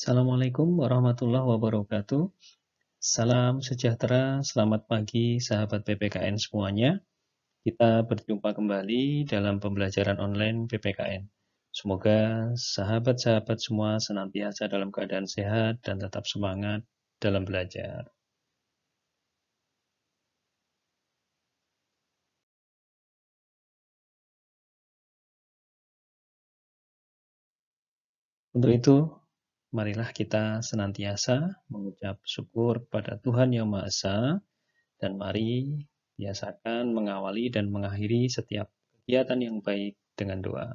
Assalamualaikum warahmatullahi wabarakatuh. Salam sejahtera, selamat pagi sahabat PPKN semuanya. Kita berjumpa kembali dalam pembelajaran online PPKN. Semoga sahabat-sahabat semua senantiasa dalam keadaan sehat dan tetap semangat dalam belajar. Untuk itu, marilah kita senantiasa mengucap syukur kepada Tuhan Yang Maha Esa, dan mari biasakan mengawali dan mengakhiri setiap kegiatan yang baik dengan doa.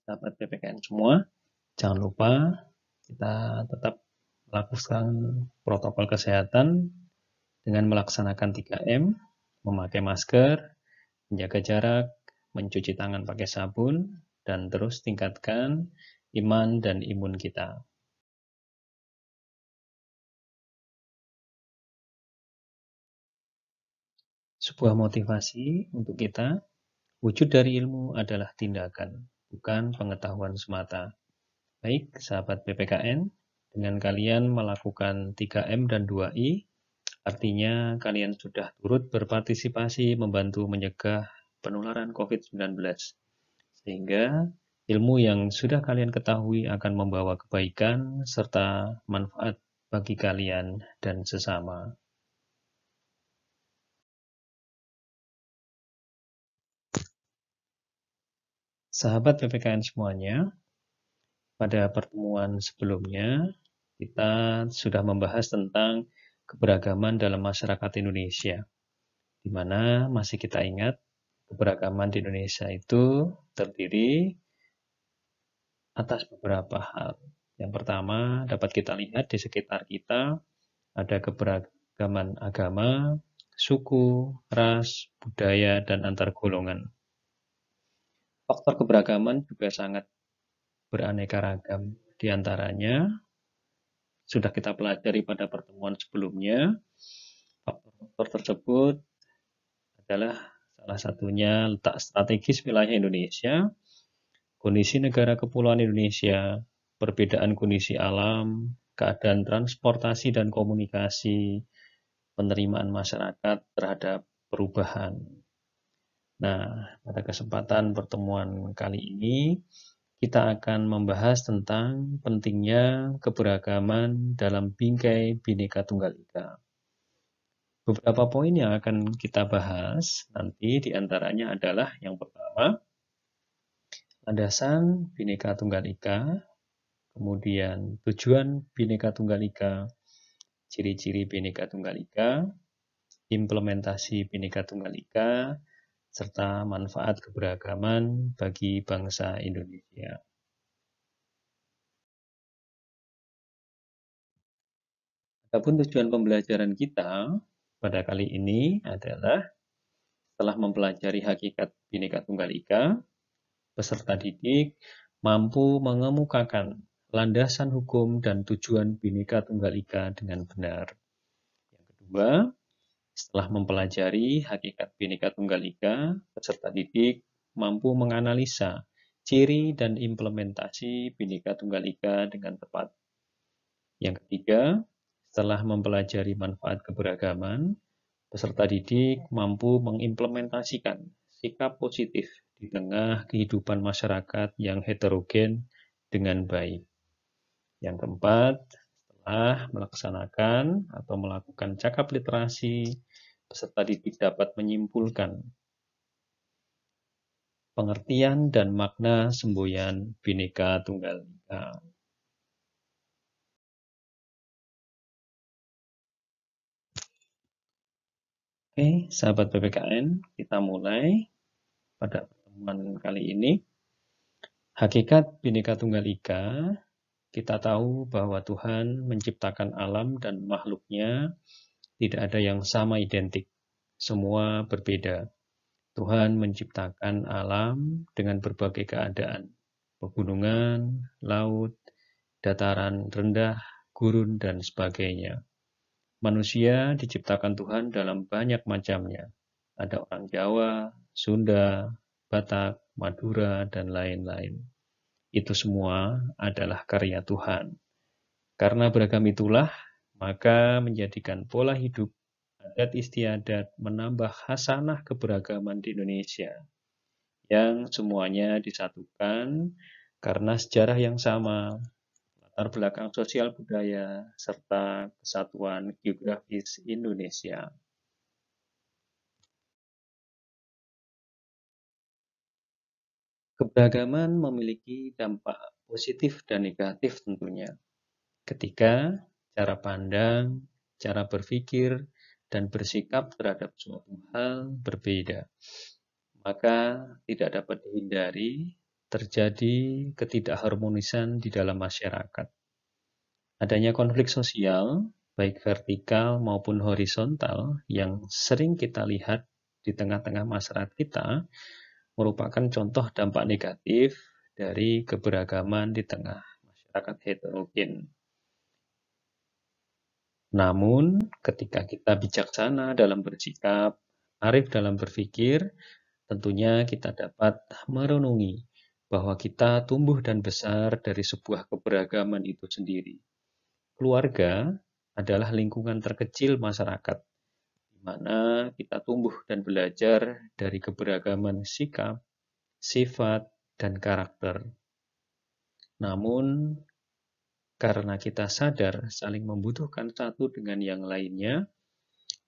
Sahabat PPKN semua, jangan lupa kita tetap melakukan protokol kesehatan dengan melaksanakan 3M, memakai masker, menjaga jarak, mencuci tangan pakai sabun, dan terus tingkatkan iman dan imun kita. Sebuah motivasi untuk kita, wujud dari ilmu adalah tindakan, bukan pengetahuan semata. Baik, sahabat PPKN, dengan kalian melakukan 3M dan 2I, artinya kalian sudah turut berpartisipasi membantu mencegah penularan COVID-19. Sehingga ilmu yang sudah kalian ketahui akan membawa kebaikan serta manfaat bagi kalian dan sesama. Sahabat PPKN semuanya, pada pertemuan sebelumnya kita sudah membahas tentang keberagaman dalam masyarakat Indonesia, di mana masih kita ingat keberagaman di Indonesia itu terdiri atas beberapa hal. Yang pertama, dapat kita lihat di sekitar kita ada keberagaman agama, suku, ras, budaya, dan antar golongan. Faktor keberagaman juga sangat beraneka ragam. Di antaranya, sudah kita pelajari pada pertemuan sebelumnya, faktor tersebut adalah salah satunya letak strategis wilayah Indonesia, kondisi negara kepulauan Indonesia, perbedaan kondisi alam, keadaan transportasi dan komunikasi, penerimaan masyarakat terhadap perubahan. Nah, pada kesempatan pertemuan kali ini, kita akan membahas tentang pentingnya keberagaman dalam bingkai Bhinneka Tunggal Ika. Beberapa poin yang akan kita bahas nanti diantaranya adalah yang pertama, landasan Bhinneka Tunggal Ika, kemudian tujuan Bhinneka Tunggal Ika, ciri-ciri Bhinneka Tunggal Ika, implementasi Bhinneka Tunggal Ika, serta manfaat keberagaman bagi bangsa Indonesia. Adapun tujuan pembelajaran kita pada kali ini adalah setelah mempelajari hakikat Bhinneka Tunggal Ika, peserta didik mampu mengemukakan landasan hukum dan tujuan Bhinneka Tunggal Ika dengan benar. Yang kedua, setelah mempelajari hakikat Bhinneka Tunggal Ika, peserta didik mampu menganalisa ciri dan implementasi Bhinneka Tunggal Ika dengan tepat. Yang ketiga, setelah mempelajari manfaat keberagaman, peserta didik mampu mengimplementasikan sikap positif di tengah kehidupan masyarakat yang heterogen dengan baik. Yang keempat, setelah melaksanakan atau melakukan cakap literasi, peserta didik dapat menyimpulkan pengertian dan makna semboyan Bhinneka Tunggal Ika. Oke, sahabat PPKN, kita mulai pada pertemuan kali ini. Hakikat Bhinneka Tunggal Ika, kita tahu bahwa Tuhan menciptakan alam dan makhluknya tidak ada yang sama identik, semua berbeda. Tuhan menciptakan alam dengan berbagai keadaan, pegunungan, laut, dataran rendah, gurun, dan sebagainya. Manusia diciptakan Tuhan dalam banyak macamnya. Ada orang Jawa, Sunda, Batak, Madura, dan lain-lain. Itu semua adalah karya Tuhan. Karena beragam itulah, maka menjadikan pola hidup adat istiadat menambah hasanah keberagaman di Indonesia, yang semuanya disatukan karena sejarah yang sama, latar belakang sosial budaya, serta kesatuan geografis Indonesia. Keberagaman memiliki dampak positif dan negatif tentunya. Ketika cara pandang, cara berpikir, dan bersikap terhadap suatu hal berbeda, maka tidak dapat dihindari terjadi ketidakharmonisan di dalam masyarakat. Adanya konflik sosial, baik vertikal maupun horizontal, yang sering kita lihat di tengah-tengah masyarakat kita, merupakan contoh dampak negatif dari keberagaman di tengah masyarakat heterogen. Namun, ketika kita bijaksana dalam bersikap, arif dalam berpikir, tentunya kita dapat merenungi bahwa kita tumbuh dan besar dari sebuah keberagaman itu sendiri. Keluarga adalah lingkungan terkecil masyarakat, di mana kita tumbuh dan belajar dari keberagaman sikap, sifat, dan karakter. Namun, karena kita sadar saling membutuhkan satu dengan yang lainnya,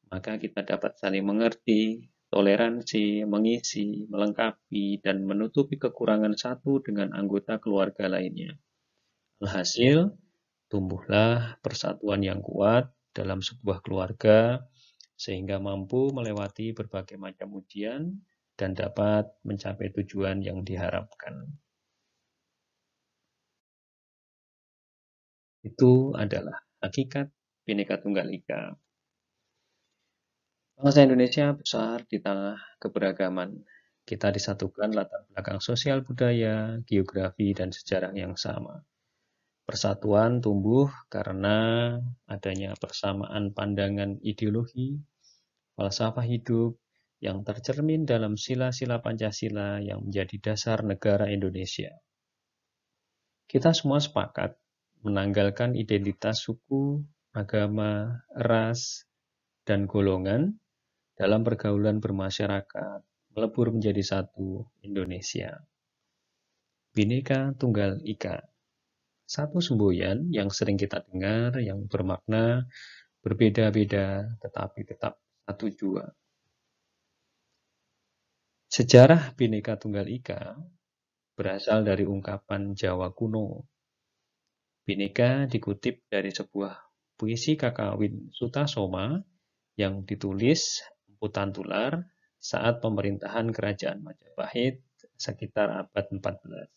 maka kita dapat saling mengerti, toleransi, mengisi, melengkapi, dan menutupi kekurangan satu dengan anggota keluarga lainnya. Alhasil, tumbuhlah persatuan yang kuat dalam sebuah keluarga, sehingga mampu melewati berbagai macam ujian dan dapat mencapai tujuan yang diharapkan. Itu adalah hakikat Bhinneka Tunggal Ika. Bangsa Indonesia besar di tengah keberagaman. Kita disatukan latar belakang sosial budaya, geografi, dan sejarah yang sama. Persatuan tumbuh karena adanya persamaan pandangan ideologi, falsafah hidup, yang tercermin dalam sila-sila Pancasila yang menjadi dasar negara Indonesia. Kita semua sepakat menanggalkan identitas suku, agama, ras, dan golongan dalam pergaulan bermasyarakat, melebur menjadi satu Indonesia. Bhinneka Tunggal Ika. Satu semboyan yang sering kita dengar yang bermakna berbeda-beda tetapi tetap satu jua. Sejarah Bhinneka Tunggal Ika berasal dari ungkapan Jawa kuno. Bhinneka dikutip dari sebuah puisi Kakawin Sutasoma yang ditulis Empu Tantular saat pemerintahan Kerajaan Majapahit sekitar abad 14.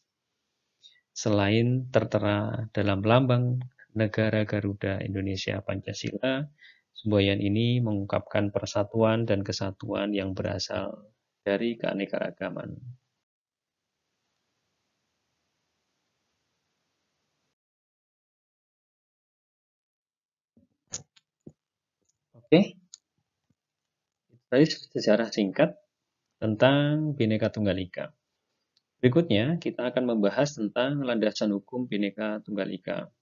Selain tertera dalam lambang negara Garuda Indonesia Pancasila, semboyan ini mengungkapkan persatuan dan kesatuan yang berasal dari keanekaragaman. Oke, tadi sejarah singkat tentang Bhinneka Tunggal Ika. Berikutnya, kita akan membahas tentang landasan hukum Bhinneka Tunggal Ika.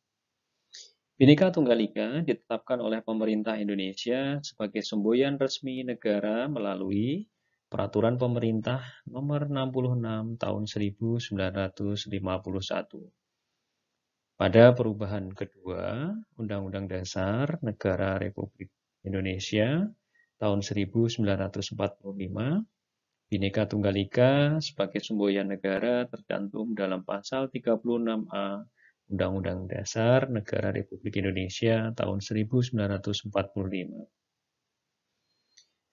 Bhinneka Tunggal Ika ditetapkan oleh pemerintah Indonesia sebagai semboyan resmi negara melalui Peraturan Pemerintah Nomor 66 Tahun 1951. Pada perubahan kedua Undang-Undang Dasar Negara Republik Indonesia tahun 1945, Bhinneka Tunggal Ika sebagai semboyan negara tercantum dalam pasal 36A Undang-Undang Dasar Negara Republik Indonesia tahun 1945.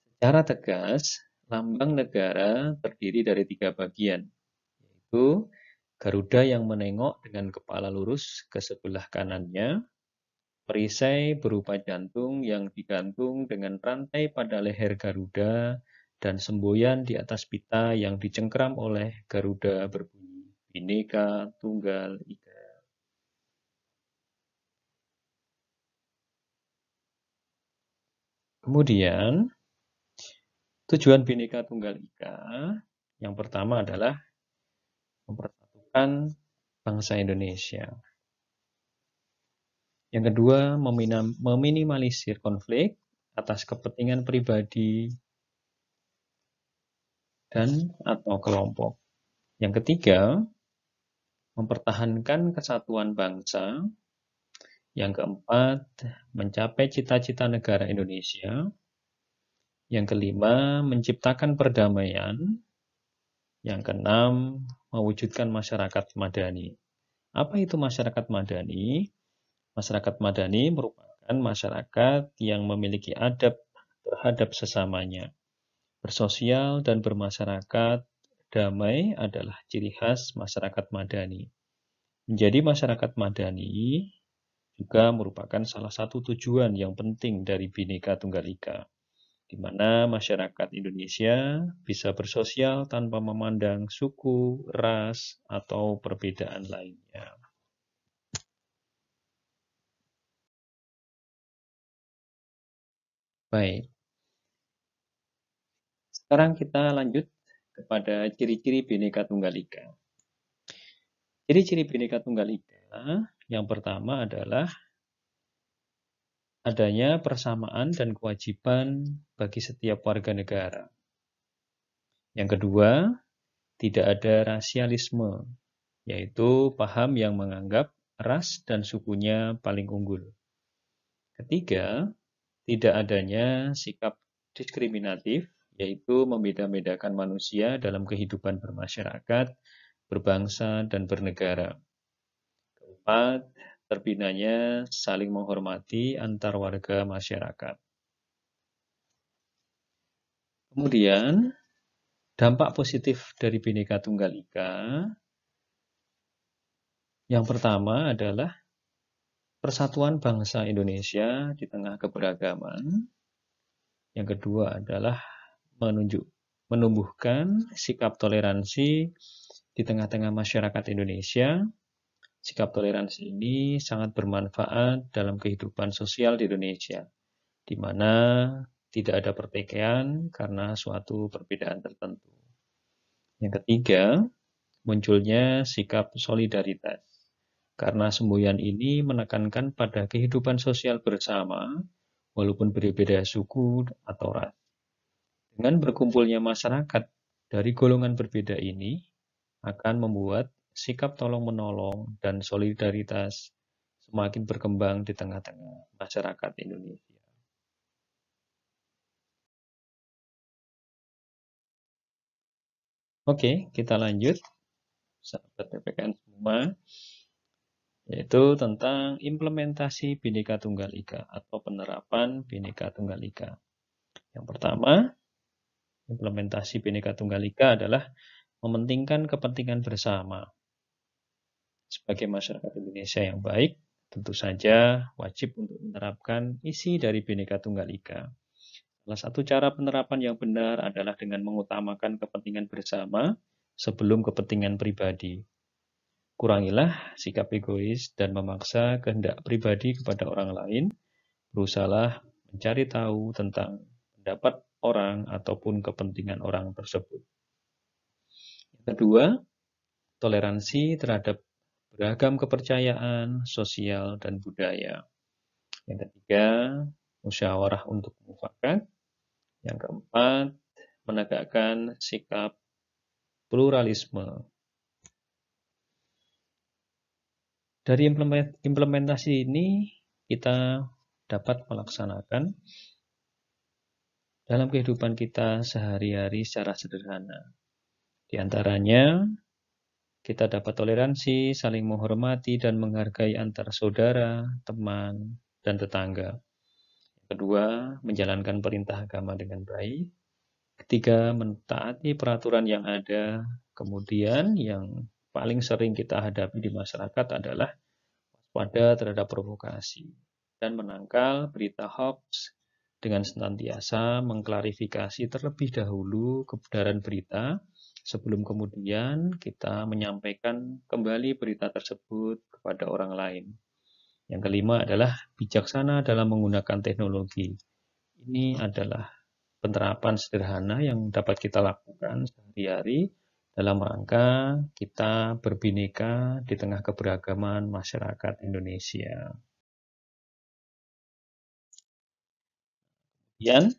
Secara tegas, lambang negara terdiri dari 3 bagian, yaitu Garuda yang menengok dengan kepala lurus ke sebelah kanannya, perisai berupa jantung yang digantung dengan rantai pada leher Garuda, dan semboyan di atas pita yang dicengkram oleh Garuda berbunyi Bhinneka Tunggal Ika. Kemudian, tujuan Bhinneka Tunggal Ika yang pertama adalah mempersatukan bangsa Indonesia. Yang kedua, meminimalisir konflik atas kepentingan pribadi dan atau kelompok. Yang ketiga, mempertahankan kesatuan bangsa. Yang keempat, mencapai cita-cita negara Indonesia. Yang kelima, menciptakan perdamaian. Yang keenam, mewujudkan masyarakat madani. Apa itu masyarakat madani? Masyarakat madani merupakan masyarakat yang memiliki adab terhadap sesamanya. Bersosial dan bermasyarakat damai adalah ciri khas masyarakat madani. Menjadi masyarakat madani juga merupakan salah satu tujuan yang penting dari Bhinneka Tunggal Ika, di mana masyarakat Indonesia bisa bersosial tanpa memandang suku, ras, atau perbedaan lainnya. Baik, sekarang kita lanjut kepada ciri-ciri Bhinneka Tunggal Ika. Ciri-ciri Bhinneka Tunggal Ika yang pertama adalah adanya persamaan dan kewajiban bagi setiap warga negara. Yang kedua, tidak ada rasialisme, yaitu paham yang menganggap ras dan sukunya paling unggul. Ketiga, tidak adanya sikap diskriminatif, yaitu membeda-bedakan manusia dalam kehidupan bermasyarakat, berbangsa, dan bernegara. Keempat, terbinanya saling menghormati antar warga masyarakat. Kemudian, dampak positif dari Bhinneka Tunggal Ika yang pertama adalah persatuan bangsa Indonesia di tengah keberagaman. Yang kedua adalah menumbuhkan sikap toleransi di tengah-tengah masyarakat Indonesia. Sikap toleransi ini sangat bermanfaat dalam kehidupan sosial di Indonesia, di mana tidak ada pertikaian karena suatu perbedaan tertentu. Yang ketiga, munculnya sikap solidaritas. Karena semboyan ini menekankan pada kehidupan sosial bersama, walaupun berbeda suku atau ras. Dengan berkumpulnya masyarakat dari golongan berbeda ini, akan membuat sikap tolong-menolong dan solidaritas semakin berkembang di tengah-tengah masyarakat Indonesia. Oke, kita lanjut, sahabat PPKN semua, yaitu tentang implementasi Bhinneka Tunggal Ika atau penerapan Bhinneka Tunggal Ika. Yang pertama, implementasi Bhinneka Tunggal Ika adalah mementingkan kepentingan bersama. Sebagai masyarakat Indonesia yang baik, tentu saja wajib untuk menerapkan isi dari Bhinneka Tunggal Ika. Salah satu cara penerapan yang benar adalah dengan mengutamakan kepentingan bersama sebelum kepentingan pribadi. Kurangilah sikap egois dan memaksa kehendak pribadi kepada orang lain. Berusahalah mencari tahu tentang pendapat orang ataupun kepentingan orang tersebut. Yang kedua, toleransi terhadap beragam kepercayaan, sosial, dan budaya. Yang ketiga, musyawarah untuk mufakat. Yang keempat, menegakkan sikap pluralisme. Dari implementasi ini, kita dapat melaksanakan dalam kehidupan kita sehari-hari secara sederhana. Di antaranya, kita dapat toleransi, saling menghormati dan menghargai antar saudara, teman, dan tetangga. Kedua, menjalankan perintah agama dengan baik. Ketiga, mentaati peraturan yang ada. Kemudian, yang paling sering kita hadapi di masyarakat adalah waspada terhadap provokasi dan menangkal berita hoax dengan senantiasa mengklarifikasi terlebih dahulu kebenaran berita sebelum kemudian kita menyampaikan kembali berita tersebut kepada orang lain. Yang kelima adalah bijaksana dalam menggunakan teknologi. Ini adalah penerapan sederhana yang dapat kita lakukan sehari-hari dalam rangka kita berbineka di tengah keberagaman masyarakat Indonesia. Kemudian,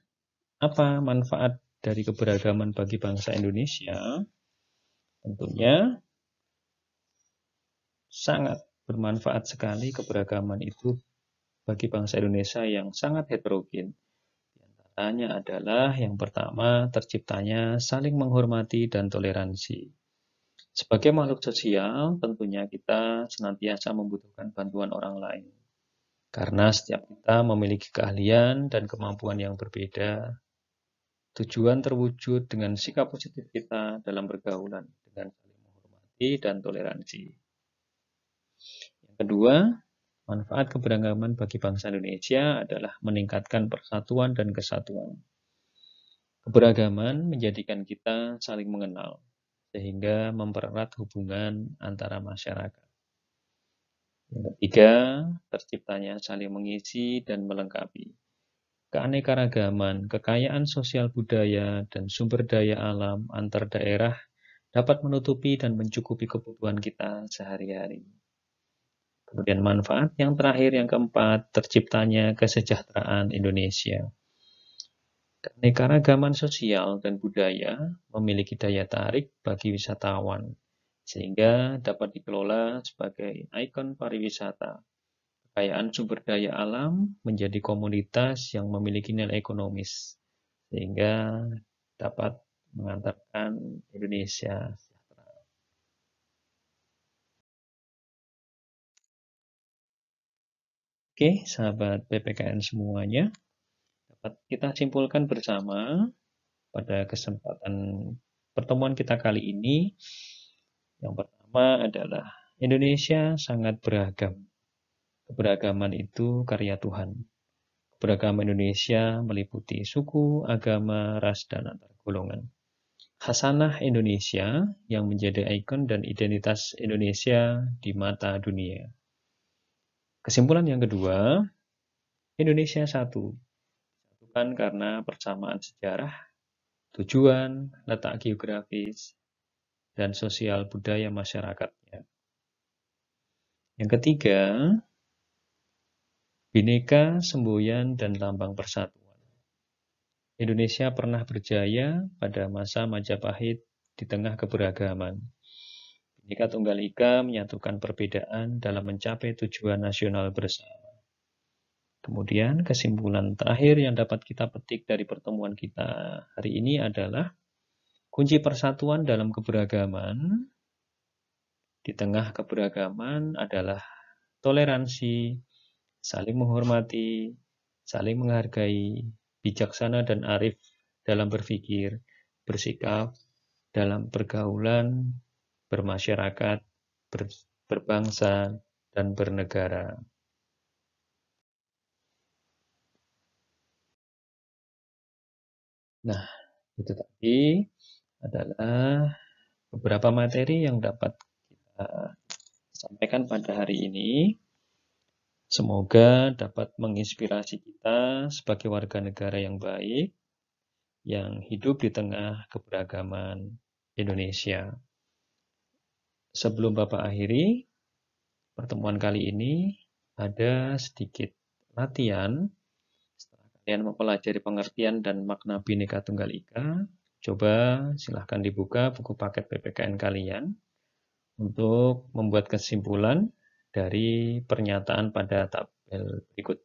apa manfaat dari keberagaman bagi bangsa Indonesia? Tentunya sangat bermanfaat sekali keberagaman itu bagi bangsa Indonesia yang sangat heterogen. Di antaranya adalah yang pertama, terciptanya saling menghormati dan toleransi. Sebagai makhluk sosial, tentunya kita senantiasa membutuhkan bantuan orang lain. Karena setiap kita memiliki keahlian dan kemampuan yang berbeda, tujuan terwujud dengan sikap positif kita dalam pergaulan dengan saling menghormati dan toleransi. Yang kedua, manfaat keberagaman bagi bangsa Indonesia adalah meningkatkan persatuan dan kesatuan. Keberagaman menjadikan kita saling mengenal, sehingga mempererat hubungan antara masyarakat. Yang ketiga, terciptanya saling mengisi dan melengkapi. Keanekaragaman, kekayaan sosial budaya, dan sumber daya alam antar daerah dapat menutupi dan mencukupi kebutuhan kita sehari-hari. Kemudian manfaat yang terakhir, yang keempat, terciptanya kesejahteraan Indonesia. Keanekaragaman sosial dan budaya memiliki daya tarik bagi wisatawan, sehingga dapat dikelola sebagai ikon pariwisata. Kekayaan sumber daya alam menjadi komoditas yang memiliki nilai ekonomis, sehingga dapat mengantarkan Indonesia sejahtera. Oke, sahabat PPKN semuanya, dapat kita simpulkan bersama pada kesempatan pertemuan kita kali ini. Yang pertama adalah Indonesia sangat beragam. Keberagaman itu karya Tuhan. Keberagaman Indonesia meliputi suku, agama, ras, dan antar golongan. Khasanah Indonesia yang menjadi ikon dan identitas Indonesia di mata dunia. Kesimpulan yang kedua, Indonesia satu. Bukan karena persamaan sejarah, tujuan, letak geografis, dan sosial budaya masyarakatnya. Yang ketiga, Bhinneka, semboyan, dan lambang persatuan. Indonesia pernah berjaya pada masa Majapahit di tengah keberagaman. Bhinneka Tunggal Ika menyatukan perbedaan dalam mencapai tujuan nasional bersama. Kemudian kesimpulan terakhir yang dapat kita petik dari pertemuan kita hari ini adalah kunci persatuan dalam keberagaman di tengah keberagaman adalah toleransi, saling menghormati, saling menghargai, bijaksana dan arif dalam berpikir, bersikap, dalam pergaulan, bermasyarakat, berbangsa, dan bernegara. Nah, itu tadi adalah beberapa materi yang dapat kita sampaikan pada hari ini. Semoga dapat menginspirasi kita sebagai warga negara yang baik, yang hidup di tengah keberagaman Indonesia. Sebelum Bapak akhiri pertemuan kali ini, ada sedikit latihan. Setelah kalian mempelajari pengertian dan makna Bhinneka Tunggal Ika, coba silahkan dibuka buku paket PPKN kalian untuk membuat kesimpulan dari pernyataan pada tabel berikut.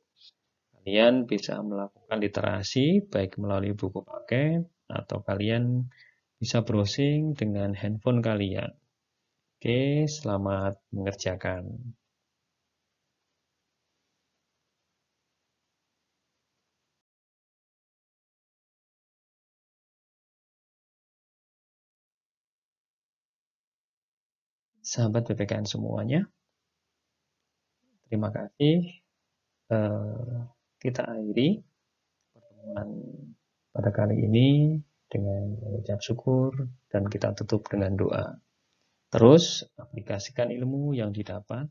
Kalian bisa melakukan literasi baik melalui buku paket atau kalian bisa browsing dengan handphone kalian. Oke, selamat mengerjakan. Sahabat PPKN semuanya, terima kasih. Kita akhiri pertemuan pada kali ini dengan mengucap syukur dan kita tutup dengan doa. Terus aplikasikan ilmu yang didapat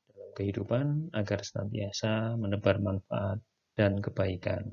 dalam kehidupan agar senantiasa menebar manfaat dan kebaikan.